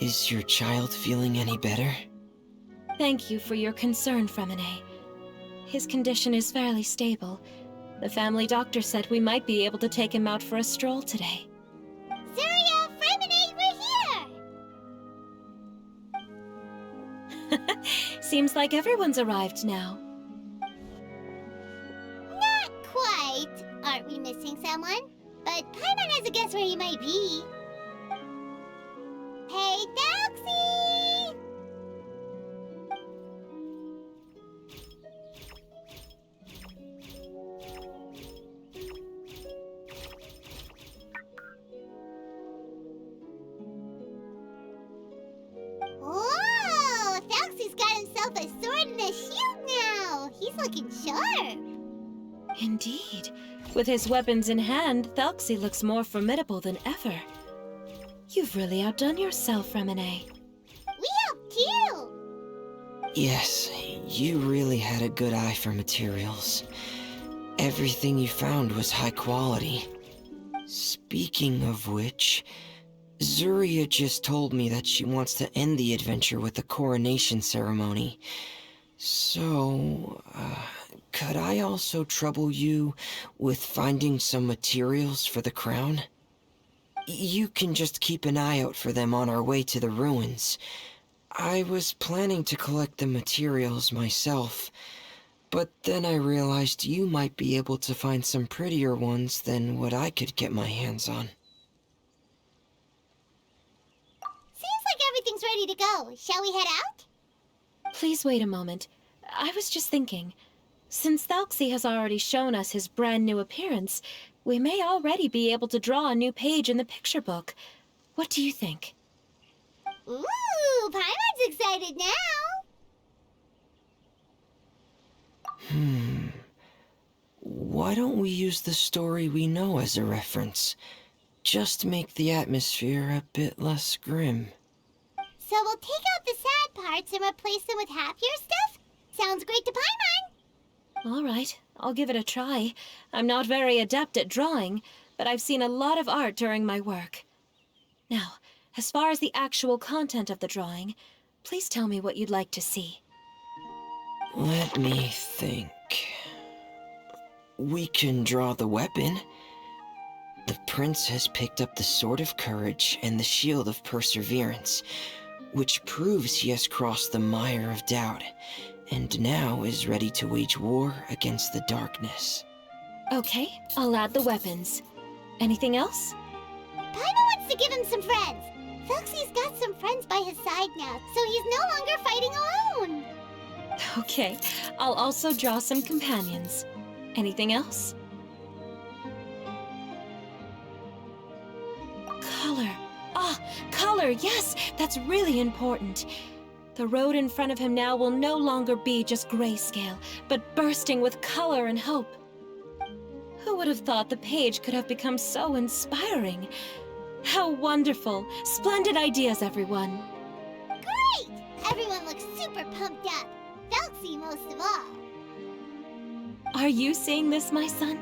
Is your child feeling any better? Thank you for your concern, Fremine. His condition is fairly stable. The family doctor said we might be able to take him out for a stroll today. Zuria, Fremine, we're here! Seems like everyone's arrived now. Not quite. Aren't we missing someone? But Paimon has a guess where he might be. Hey, Thelxies! Whoa! Thelxies got himself a sword and a shield now! He's looking sharp! Indeed. With his weapons in hand, Thelxie looks more formidable than ever. You've really outdone yourself, Fremine. We helped too! Yes, you really had a good eye for materials. Everything you found was high quality. Speaking of which, Zuria just told me that she wants to end the adventure with a coronation ceremony. So, could I also trouble you with finding some materials for the crown? You can just keep an eye out for them on our way to the ruins. I was planning to collect the materials myself, but then I realized you might be able to find some prettier ones than what I could get my hands on. Seems like everything's ready to go. Shall we head out? Please wait a moment. I was just thinking. Since Thelxie has already shown us his brand new appearance, we may already be able to draw a new page in the picture book. What do you think? Ooh, Paimon's excited now! Why don't we use the story we know as a reference? Just make the atmosphere a bit less grim. So we'll take out the sad parts and replace them with happier stuff? Sounds great to Paimon! All right, I'll give it a try. I'm not very adept at drawing, but I've seen a lot of art during my work. Now, as far as the actual content of the drawing, please tell me what you'd like to see. Let me think. We can draw the weapon. The prince has picked up the Sword of Courage and the Shield of Perseverance, which proves he has crossed the mire of doubt, and now is ready to wage war against the darkness. Okay, I'll add the weapons. Anything else? Paimon wants to give him some friends. Thelxie's got some friends by his side now, so he's no longer fighting alone. Okay, I'll also draw some companions. Anything else? Color. Ah, color, yes, that's really important. The road in front of him now will no longer be just grayscale, but bursting with color and hope. Who would have thought the page could have become so inspiring? How wonderful! Splendid ideas, everyone! Great! Everyone looks super pumped up. Thelxie most of all. Are you seeing this, my son?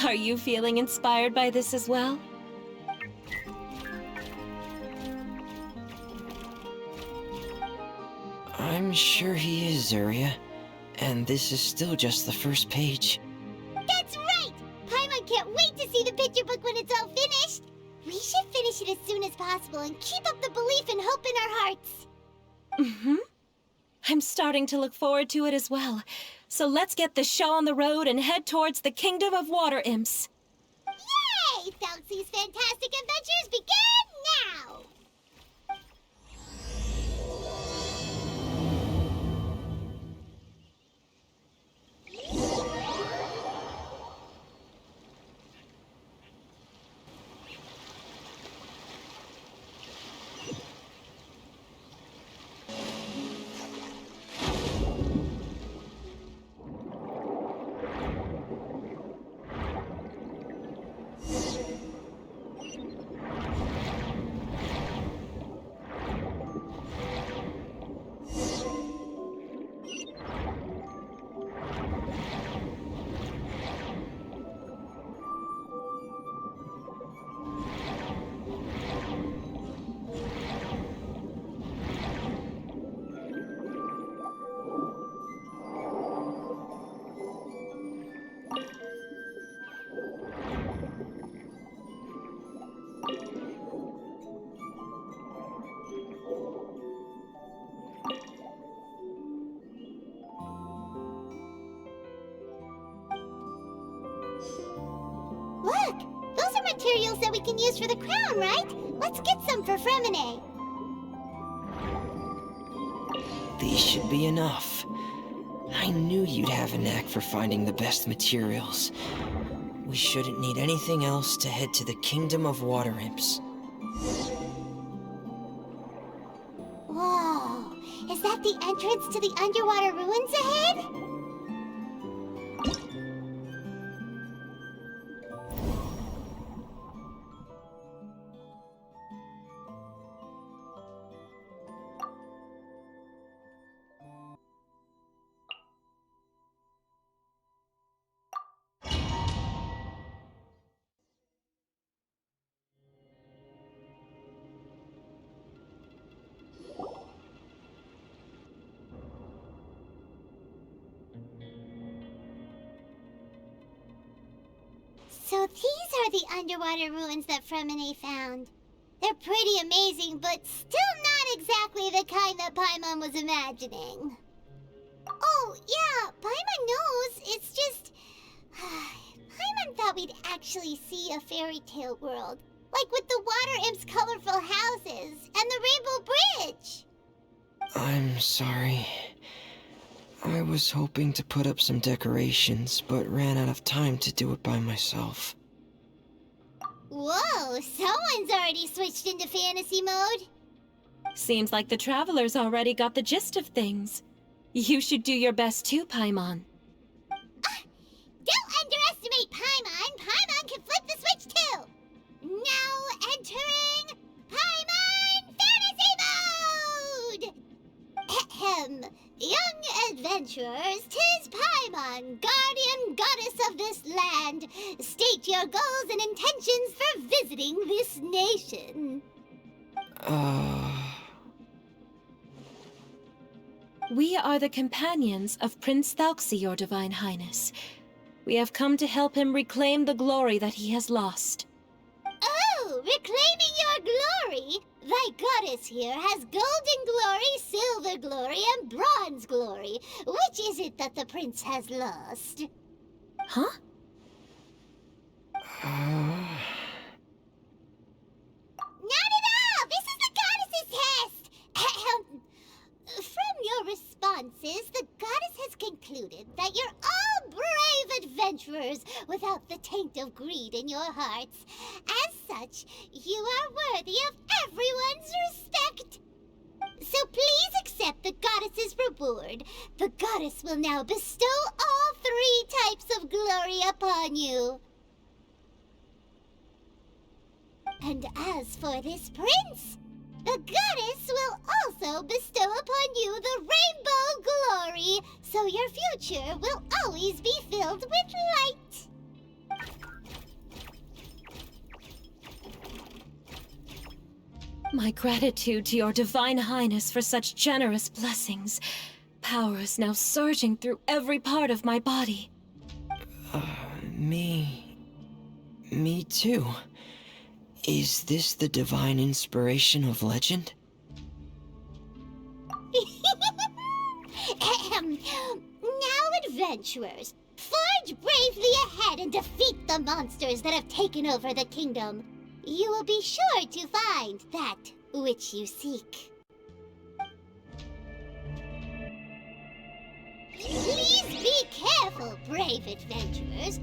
Are you feeling inspired by this as well? I'm sure he is, Zuria. And this is still just the first page. That's right! Paimon can't wait to see the picture book when it's all finished. We should finish it as soon as possible and keep up the belief and hope in our hearts. Mm-hmm. I'm starting to look forward to it as well. So let's get the show on the road and head towards the Kingdom of Water Imps. Yay! Thelxie's fantastic adventures begin now! materials that we can use for the crown, right? Let's get some for Fremine. These should be enough. I knew you'd have a knack for finding the best materials. We shouldn't need anything else to head to the Kingdom of Water Imps. Whoa, is that the entrance to the underwater ruins ahead? So these are the underwater ruins that Fremine found. They're pretty amazing, but still not exactly the kind that Paimon was imagining. Oh, yeah, Paimon knows. It's just... Paimon thought we'd actually see a fairy tale world. Like with the Water Imp's colorful houses and the Rainbow Bridge. I'm sorry. I was hoping to put up some decorations, but ran out of time to do it by myself. Whoa, someone's already switched into fantasy mode. Seems like the travelers already got the gist of things. You should do your best too, Paimon. Don't underestimate Paimon. Paimon can flip the switch too. Now entering Paimon Fantasy Mode! Ahem. Young adventurers, 'tis Paimon, guardian goddess of this land. State your goals and intentions for visiting this nation. We are the companions of Prince Thelxies, your Divine Highness. We have come to help him reclaim the glory that he has lost. Oh, reclaiming your glory? Thy goddess here has golden glory, silver glory, and bronze glory. Which is it that the prince has lost? Huh? Not at all! This is the goddess's test! From your responses, the goddess has concluded that you're all brave adventurers without the taint of greed in your hearts. As such, you are worthy of everyone's respect. So please accept the goddess's reward. The goddess will now bestow all 3 types of glory upon you. And as for this prince, the goddess will also bestow upon you the rainbow glory, so your future will always be filled with light. My gratitude to your Divine Highness for such generous blessings. Power is now surging through every part of my body. Me too. Is this the divine inspiration of legend? Now, adventurers, forge bravely ahead and defeat the monsters that have taken over the kingdom. You will be sure to find that which you seek. Please be careful, brave adventurers.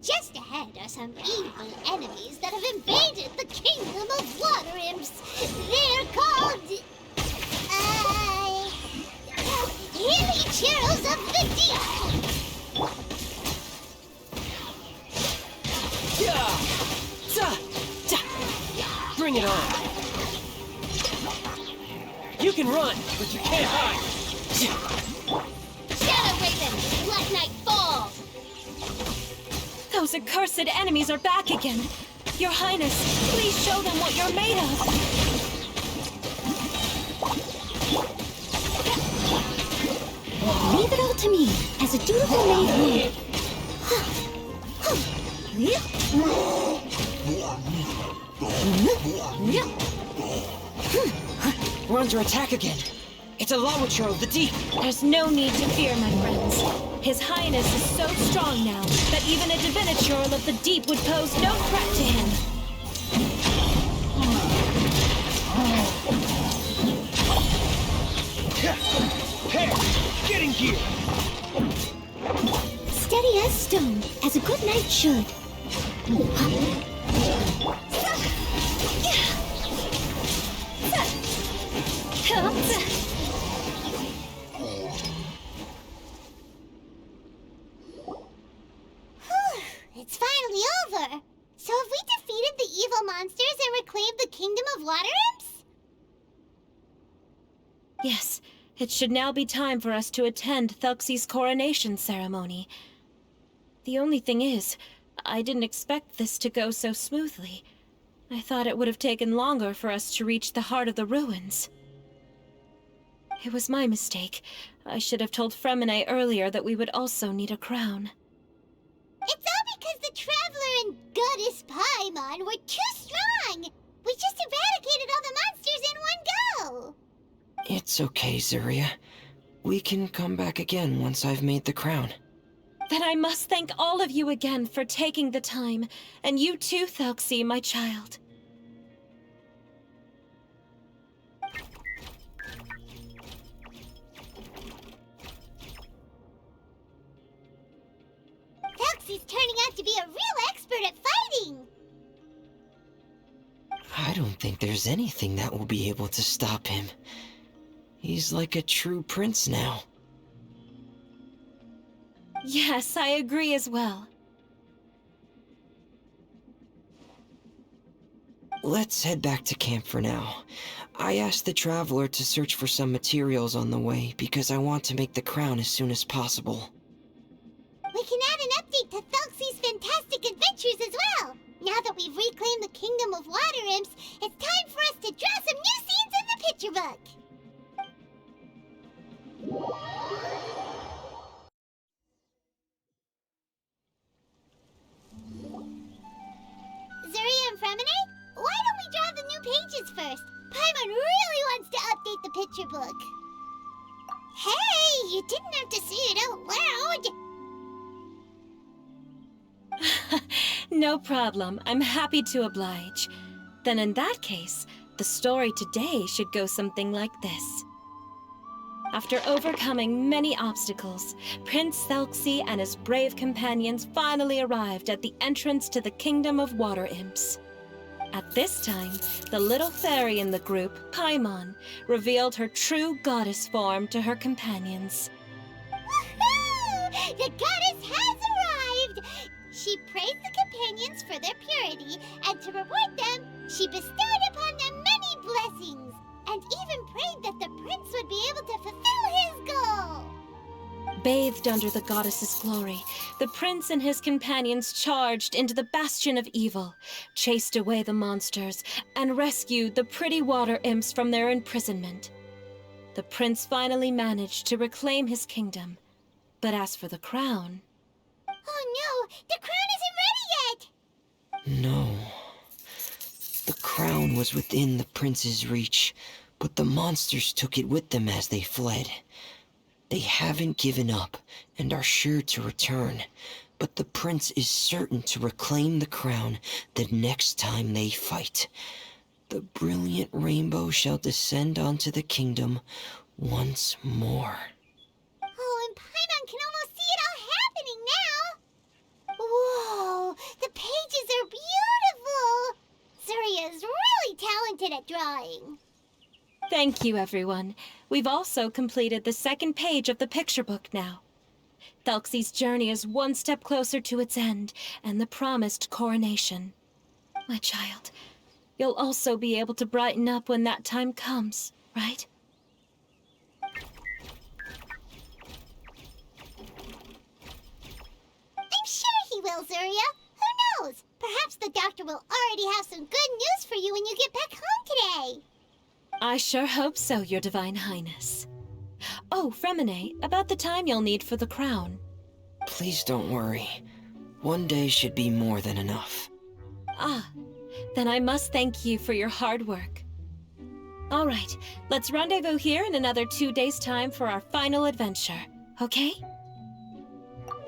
Just ahead are some evil enemies that have invaded the Kingdom of Water Imps. They're called... Hilly Churros of the Deep! Bring it on! You can run, but you can't hide! Shadow Raven! Black Knight Fall! Those accursed enemies are back again. Your Highness, please show them what you're made of. Leave it all to me, as a dutiful maid We're under attack again. It's a Lawachur of the deep. There's no need to fear, my friends. His Highness is so strong now that even a diviniture of the deep would pose no threat to him. Hey, get in gear! Steady as stone, as a good knight should. It's finally over. So have we defeated the evil monsters and reclaimed the kingdom of water imps? Yes, it should now be time for us to attend Thelxies' coronation ceremony. The only thing is, I didn't expect this to go so smoothly. I thought it would have taken longer for us to reach the heart of the ruins. It was my mistake. I should have told Fremine earlier that we would also need a crown. It's all because the Traveler and Goddess Paimon were too strong! We just eradicated all the monsters in one go! It's okay, Zuria. We can come back again once I've made the crown. Then I must thank all of you again for taking the time, and you too, Thelxie, my child. Thelxie's turning out to be a real expert at fighting! I don't think there's anything that will be able to stop him. He's like a true prince now. Yes, I agree as well. Let's head back to camp for now. I asked the Traveler to search for some materials on the way because I want to make the crown as soon as possible. We can add an update to Thelxie's fantastic adventures as well! Now that we've reclaimed the kingdom of water imps, it's time for us to draw some new scenes in the picture book! Zuria and Fremine, why don't we draw the new pages first? Paimon really wants to update the picture book. Hey, you didn't have to say it out loud. No problem. I'm happy to oblige. Then in that case, the story today should go something like this. After overcoming many obstacles, Prince Thelxie and his brave companions finally arrived at the entrance to the Kingdom of Water Imps. At this time, the little fairy in the group, Paimon, revealed her true goddess form to her companions. Woohoo! The goddess has arrived! She praised the companions for their purity, and to reward them, she bestowed upon them many blessings, and even prayed that the prince would be able to fulfill his goal. Bathed under the goddess's glory, the prince and his companions charged into the bastion of evil, chased away the monsters, and rescued the pretty water imps from their imprisonment. The prince finally managed to reclaim his kingdom, but as for the crown... Oh no, the crown isn't ready yet! No. The crown was within the prince's reach, but the monsters took it with them as they fled. They haven't given up and are sure to return, but the prince is certain to reclaim the crown the next time they fight. The brilliant rainbow shall descend onto the kingdom once more. Oh, and Paimon can almost see it all happening now! Whoa, the pages are beautiful! Zuria is really talented at drawing. Thank you, everyone. We've also completed the second page of the picture book now. Thelxie's journey is one step closer to its end, and the promised coronation. My child, you'll also be able to brighten up when that time comes, right? I'm sure he will, Zuria. Who knows? Perhaps the doctor will already have some good news for you when you get back home today. I sure hope so, Your Divine Highness. Oh, Fremine, about the time you'll need for the crown. Please don't worry. One day should be more than enough. Ah, then I must thank you for your hard work. All right, let's rendezvous here in another 2 days' time for our final adventure, okay?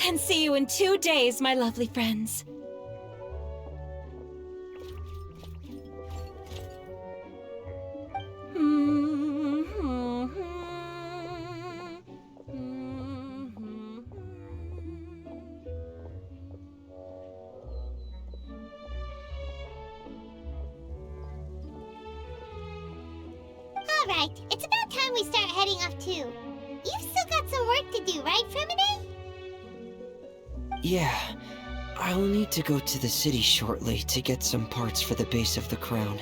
And see you in 2 days, my lovely friends. Alright, it's about time we start heading off too. You've still got some work to do, right, Fremine? Yeah, I'll need to go to the city shortly to get some parts for the base of the crown.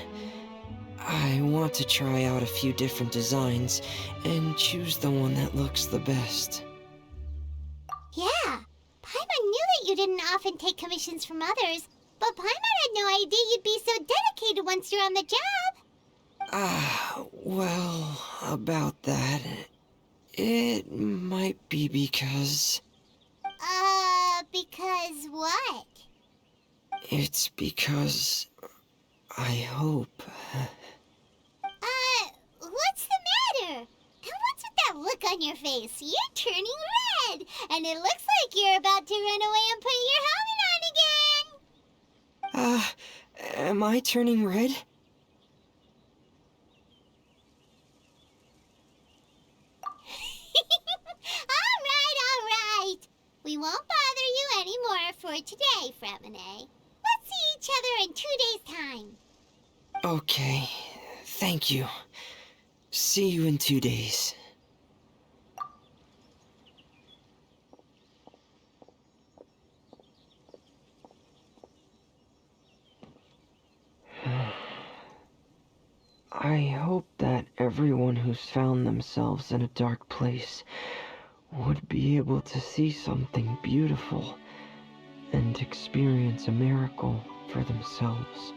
I want to try out a few different designs and choose the one that looks the best. Yeah, Paimon knew that you didn't often take commissions from others, but Paimon had no idea you'd be so dedicated once you're on the job. Well, about that, it might be because... Because what? It's because... I hope... What's the matter? And what's with that look on your face? You're turning red, and it looks like you're about to run away and put your helmet on again. Am I turning red? All right. We won't bother you anymore for today, Fremine. Let's see each other in 2 days' time. Okay, thank you. See you in 2 days. I hope that everyone who's found themselves in a dark place would be able to see something beautiful and experience a miracle for themselves.